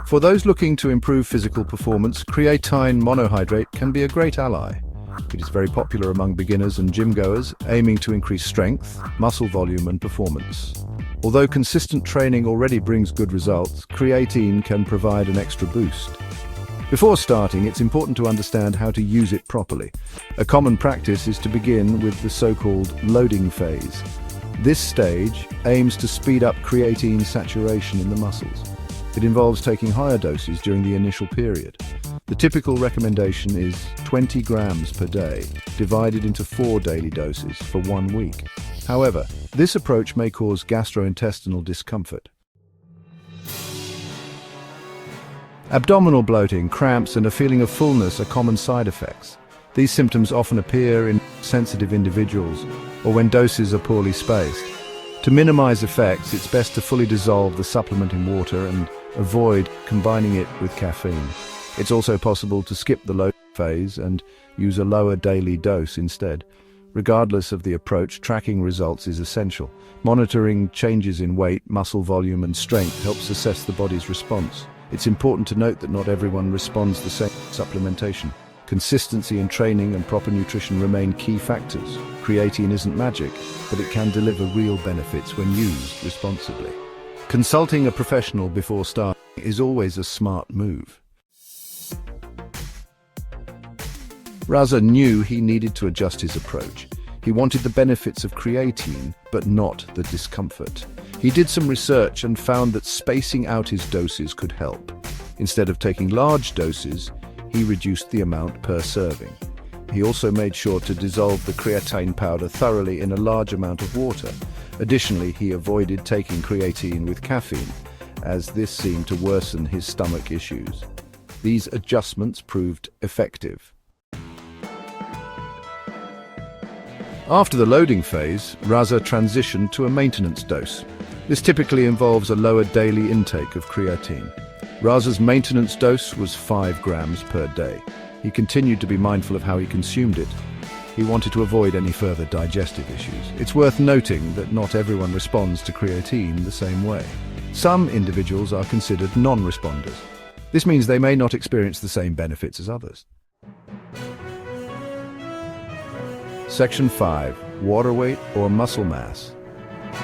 For those looking to improve physical performance, creatine monohydrate can be a great ally. It is very popular among beginners and gym goers, aiming to increase strength, muscle volume and performance. Although consistent training already brings good results, creatine can provide an extra boost. Before starting, it's important to understand how to use it properly. A common practice is to begin with the so-called loading phase. This stage aims to speed up creatine saturation in the muscles. It involves taking higher doses during the initial period. The typical recommendation is 20 grams per day, divided into 4 daily doses for 1 week. However, this approach may cause gastrointestinal discomfort. Abdominal bloating, cramps, and a feeling of fullness are common side effects. These symptoms often appear in sensitive individuals or when doses are poorly spaced. To minimize effects, it's best to fully dissolve the supplement in water and avoid combining it with caffeine. It's also possible to skip the low phase and use a lower daily dose instead. Regardless of the approach, tracking results is essential. Monitoring changes in weight, muscle volume, and strength helps assess the body's response. It's important to note that not everyone responds the same to supplementation. Consistency in training and proper nutrition remain key factors. Creatine isn't magic, but it can deliver real benefits when used responsibly. Consulting a professional before starting is always a smart move. Raza knew he needed to adjust his approach. He wanted the benefits of creatine, but not the discomfort. He did some research and found that spacing out his doses could help. Instead of taking large doses, he reduced the amount per serving. He also made sure to dissolve the creatine powder thoroughly in a large amount of water. Additionally, he avoided taking creatine with caffeine, as this seemed to worsen his stomach issues. These adjustments proved effective. After the loading phase, Raza transitioned to a maintenance dose. This typically involves a lower daily intake of creatine. Raza's maintenance dose was 5 grams per day. He continued to be mindful of how he consumed it. He wanted to avoid any further digestive issues. It's worth noting that not everyone responds to creatine the same way. Some individuals are considered non-responders. This means they may not experience the same benefits as others. Section 5. Water weight or muscle mass.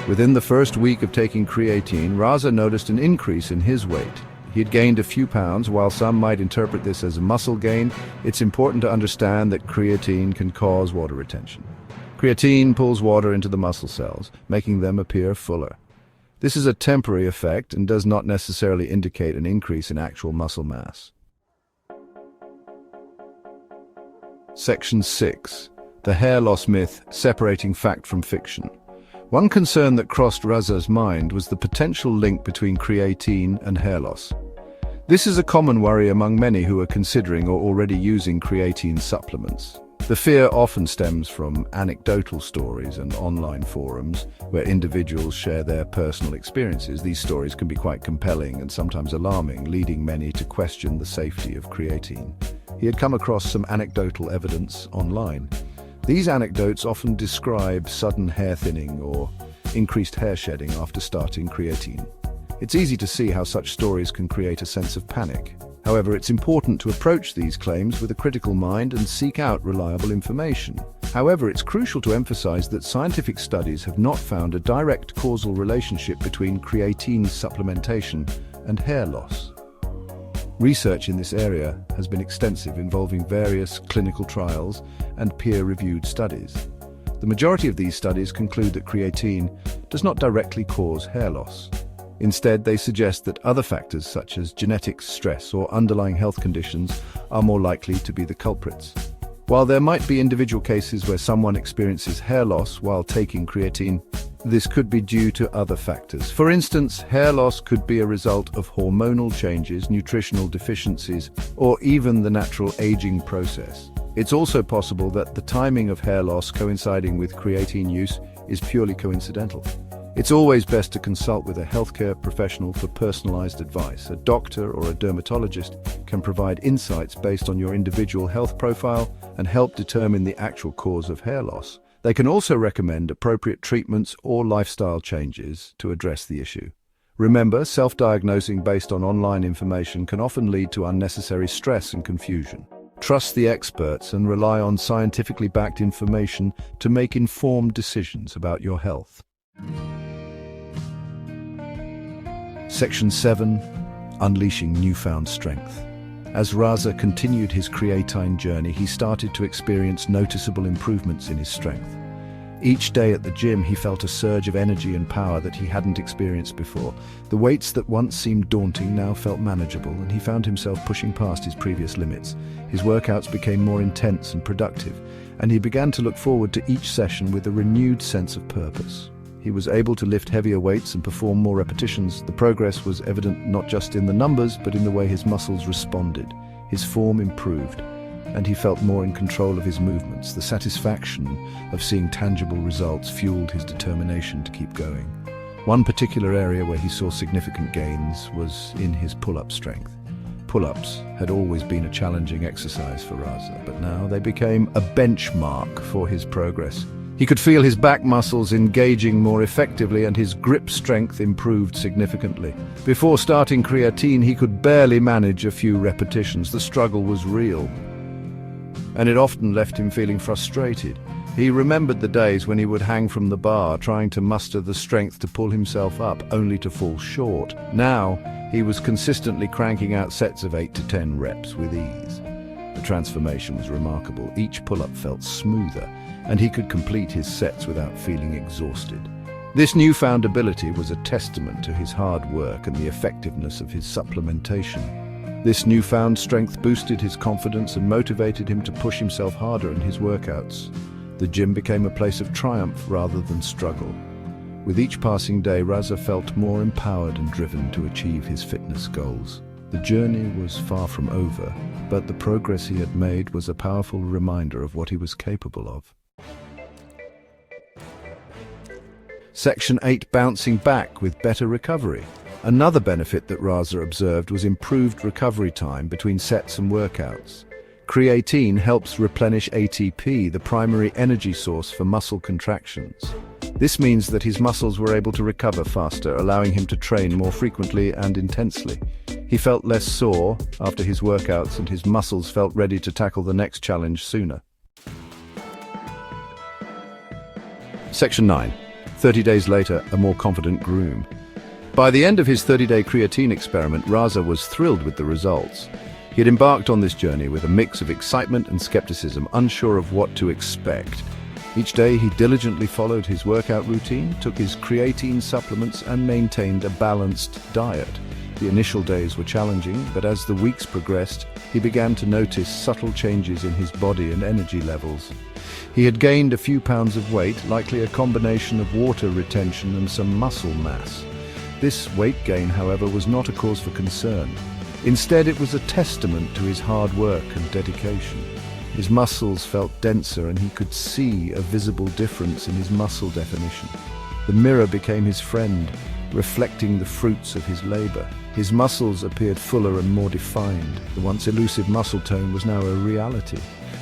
Within the first week of taking creatine, Raza noticed an increase in his weight. He had gained a few pounds. While some might interpret this as a muscle gain, it's important to understand that creatine can cause water retention. Creatine pulls water into the muscle cells, making them appear fuller. This is a temporary effect and does not necessarily indicate an increase in actual muscle mass. Section 6. The hair loss myth, separating fact from fiction. One concern that crossed Raza's mind was the potential link between creatine and hair loss. This is a common worry among many who are considering or already using creatine supplements. The fear often stems from anecdotal stories and online forums where individuals share their personal experiences. These stories can be quite compelling and sometimes alarming, leading many to question the safety of creatine. He had come across some anecdotal evidence online. These anecdotes often describe sudden hair thinning or increased hair shedding after starting creatine. It's easy to see how such stories can create a sense of panic. However, it's important to approach these claims with a critical mind and seek out reliable information. However, it's crucial to emphasize that scientific studies have not found a direct causal relationship between creatine supplementation and hair loss. Research in this area has been extensive, involving various clinical trials and peer-reviewed studies. The majority of these studies conclude that creatine does not directly cause hair loss. Instead, they suggest that other factors such as genetics, stress, or underlying health conditions are more likely to be the culprits. While there might be individual cases where someone experiences hair loss while taking creatine, this could be due to other factors. For instance, hair loss could be a result of hormonal changes, nutritional deficiencies, or even the natural aging process. It's also possible that the timing of hair loss coinciding with creatine use is purely coincidental. It's always best to consult with a healthcare professional for personalized advice. A doctor or a dermatologist can provide insights based on your individual health profile and help determine the actual cause of hair loss. They can also recommend appropriate treatments or lifestyle changes to address the issue. Remember, self-diagnosing based on online information can often lead to unnecessary stress and confusion. Trust the experts and rely on scientifically backed information to make informed decisions about your health. Section 7. Unleashing newfound strength. As Raza continued his creatine journey, he started to experience noticeable improvements in his strength. Each day at the gym, he felt a surge of energy and power that he hadn't experienced before. The weights that once seemed daunting now felt manageable, and he found himself pushing past his previous limits. His workouts became more intense and productive, and he began to look forward to each session with a renewed sense of purpose. He was able to lift heavier weights and perform more repetitions. The progress was evident not just in the numbers, but in the way his muscles responded. His form improved, and he felt more in control of his movements. The satisfaction of seeing tangible results fueled his determination to keep going. One particular area where he saw significant gains was in his pull-up strength. Pull-ups had always been a challenging exercise for Raza, but now they became a benchmark for his progress. He could feel his back muscles engaging more effectively, and his grip strength improved significantly. Before starting creatine, he could barely manage a few repetitions. The struggle was real, and it often left him feeling frustrated. He remembered the days when he would hang from the bar, trying to muster the strength to pull himself up, only to fall short. Now, he was consistently cranking out sets of 8 to 10 reps with ease. The transformation was remarkable. Each pull-up felt smoother, and he could complete his sets without feeling exhausted. This newfound ability was a testament to his hard work and the effectiveness of his supplementation. This newfound strength boosted his confidence and motivated him to push himself harder in his workouts. The gym became a place of triumph rather than struggle. With each passing day, Raza felt more empowered and driven to achieve his fitness goals. The journey was far from over, but the progress he had made was a powerful reminder of what he was capable of. Section 8. Bouncing back with better recovery. Another benefit that Raza observed was improved recovery time between sets and workouts. Creatine helps replenish ATP, the primary energy source for muscle contractions. This means that his muscles were able to recover faster, allowing him to train more frequently and intensely. He felt less sore after his workouts, and his muscles felt ready to tackle the next challenge sooner. Section 9. 30 days later, a more confident groom. By the end of his 30-day creatine experiment, Raza was thrilled with the results. He had embarked on this journey with a mix of excitement and skepticism, unsure of what to expect. Each day he diligently followed his workout routine, took his creatine supplements, and maintained a balanced diet. The initial days were challenging, but as the weeks progressed, he began to notice subtle changes in his body and energy levels. He had gained a few pounds of weight, likely a combination of water retention and some muscle mass. This weight gain, however, was not a cause for concern. Instead, it was a testament to his hard work and dedication. His muscles felt denser, and he could see a visible difference in his muscle definition. The mirror became his friend, reflecting the fruits of his labor. His muscles appeared fuller and more defined. The once elusive muscle tone was now a reality.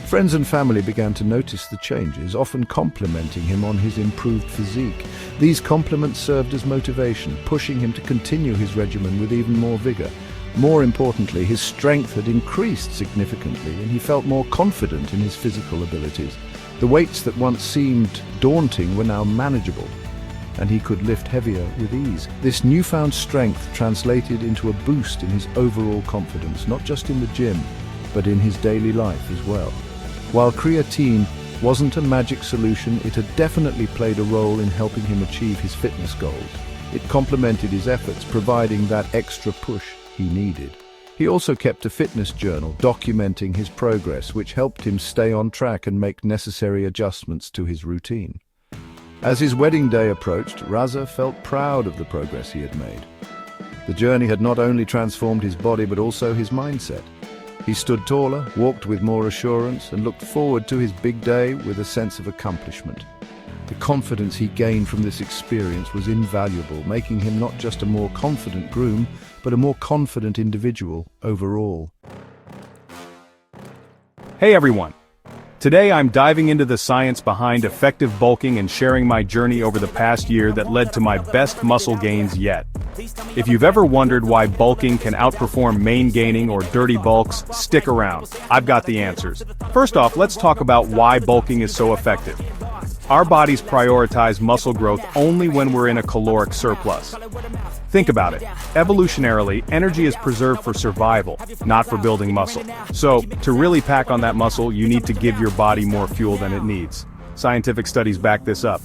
Friends and family began to notice the changes, often complimenting him on his improved physique. These compliments served as motivation, pushing him to continue his regimen with even more vigor. More importantly, his strength had increased significantly, and he felt more confident in his physical abilities. The weights that once seemed daunting were now manageable, and he could lift heavier with ease. This newfound strength translated into a boost in his overall confidence, not just in the gym, but in his daily life as well. While creatine wasn't a magic solution, it had definitely played a role in helping him achieve his fitness goals. It complemented his efforts, providing that extra push he needed. He also kept a fitness journal, documenting his progress, which helped him stay on track and make necessary adjustments to his routine. As his wedding day approached, Raza felt proud of the progress he had made. The journey had not only transformed his body, but also his mindset. He stood taller, walked with more assurance, and looked forward to his big day with a sense of accomplishment. The confidence he gained from this experience was invaluable, making him not just a more confident groom, but a more confident individual overall. Hey everyone! Today I'm diving into the science behind effective bulking and sharing my journey over the past year that led to my best muscle gains yet. If you've ever wondered why bulking can outperform main gaining or dirty bulks, stick around. I've got the answers. First off, let's talk about why bulking is so effective. Our bodies prioritize muscle growth only when we're in a caloric surplus. Think about it. Evolutionarily, energy is preserved for survival, not for building muscle. So, to really pack on that muscle, you need to give your body more fuel than it needs. Scientific studies back this up.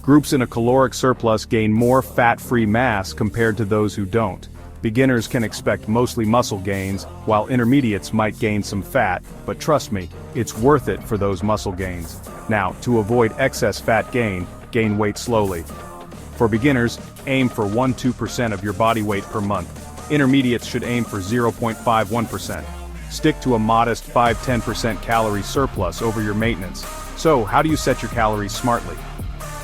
Groups in a caloric surplus gain more fat-free mass compared to those who don't. Beginners can expect mostly muscle gains, while intermediates might gain some fat, but trust me, it's worth it for those muscle gains. Now, to avoid excess fat gain weight slowly. For beginners, aim for 1–2% of your body weight per month. Intermediates should aim for 0.51%. Stick to a modest 5–10% calorie surplus over your maintenance. So, how do you set your calories smartly?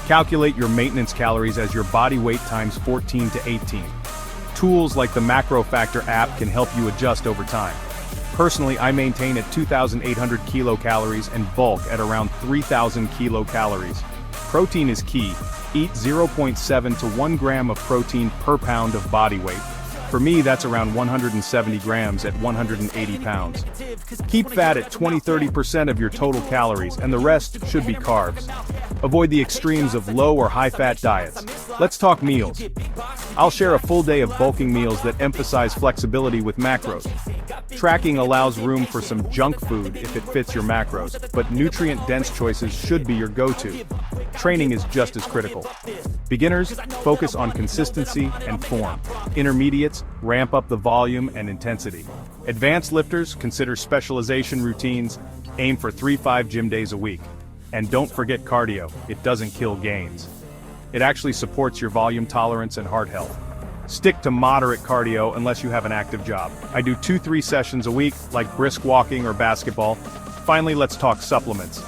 Calculate your maintenance calories as your body weight times 14 to 18. Tools like the Macro Factor app can help you adjust over time. Personally, I maintain at 2,800 kilocalories and bulk at around 3,000 kilocalories. Protein is key. Eat 0.7 to 1 gram of protein per pound of body weight. For me, that's around 170 grams at 180 pounds. Keep fat at 20–30% of your total calories, and the rest should be carbs. Avoid the extremes of low or high-fat diets. Let's talk meals. I'll share a full day of bulking meals that emphasize flexibility with macros. Tracking allows room for some junk food if it fits your macros, but nutrient-dense choices should be your go-to. Training is just as critical. Beginners, focus on consistency and form. Intermediates, ramp up the volume and intensity. Advanced lifters, consider specialization routines, aim for 3–5 gym days a week. And don't forget cardio, it doesn't kill gains. It actually supports your volume tolerance and heart health. Stick to moderate cardio unless you have an active job. I do 2–3 sessions a week, like brisk walking or basketball. Finally, let's talk supplements.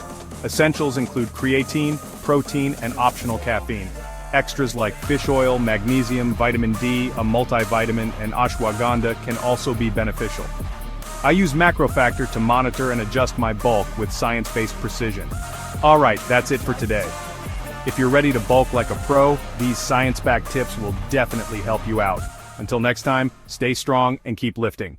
Essentials include creatine, protein, and optional caffeine. Extras like fish oil, magnesium, vitamin D, a multivitamin, and ashwagandha can also be beneficial. I use Macro Factor to monitor and adjust my bulk with science-based precision. Alright, that's it for today. If you're ready to bulk like a pro, these science-backed tips will definitely help you out. Until next time, stay strong and keep lifting.